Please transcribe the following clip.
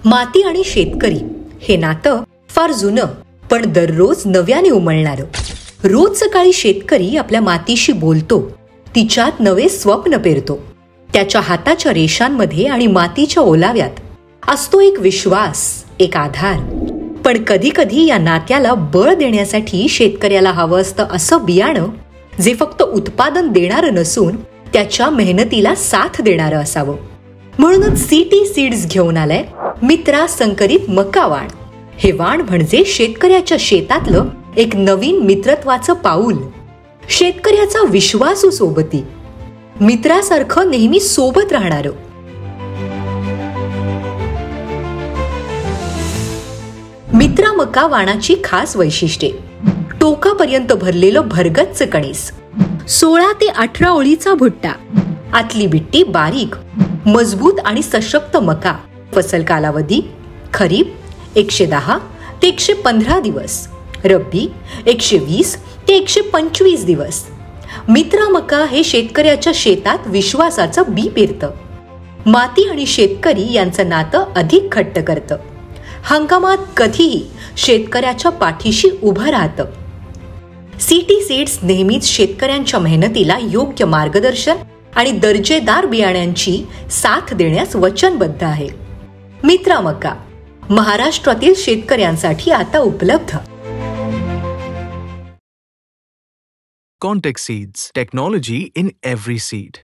माती आणि शेतकरी हे नातं फार जुनं पण दररोज नव्याने उमलणारं. रोज सकाळी शेतकरी आपल्या मातीशी बोलतो, तिच्यात नवे स्वप्न पेरतो. त्याच्या हाताच्या रेषांमध्ये आणि मातीच्या ओलाव्यात असतो एक विश्वास, एक आधार. पण कधी कधी या नात्याला बळ देण्यासाठी शेतकऱ्याला हवं असतं असं बियाणं जे फक्त उत्पादन देणारं नसून त्याच्या मेहनतीला साथ देणारं असावं. म्हणूनच सिटी सीड्स घेऊन आलंय मित्रा संकरित मका वाण. हे वाण म्हणजे शेतकऱ्याच्या शेतातलं एक नवीन मित्रत्वाचं पाऊल. शेतकऱ्याचा विश्वासू सोबती, मित्रासारखं नेहमी सोबत राहणारं. मित्रा मका वाणाची खास वैशिष्ट्ये: टोकापर्यंत भरलेलं भरगच्च कणीस, 16 ते 18 ओळीचा भुट्टा, आतली बिट्टी बारीक, मजबूत आणि सशक्त मका. फसल कालावधी: खरीप 110 ते 115 दिवस, रब्बी 120 ते 125 दिवस. मित्रा मका हे शेतकऱ्याच्या शेतात विश्वासाचं बी पेरतं. माती आणि शेतकरी यांचं नातं अधिक घट्ट करतं. हंगामात कधीही शेतकऱ्याच्या पाठीशी उभं राहतं. सिटी सीड्स नेहमीच शेतकऱ्यांच्या मेहनतीला योग्य मार्गदर्शन आणि दर्जेदार बियाण्यांची साथ देण्यास वचनबद्ध आहे. मित्रा मका महाराष्ट्रातील शेतकऱ्यांसाठी आता उपलब्ध. Context Seeds. Technology in every seed.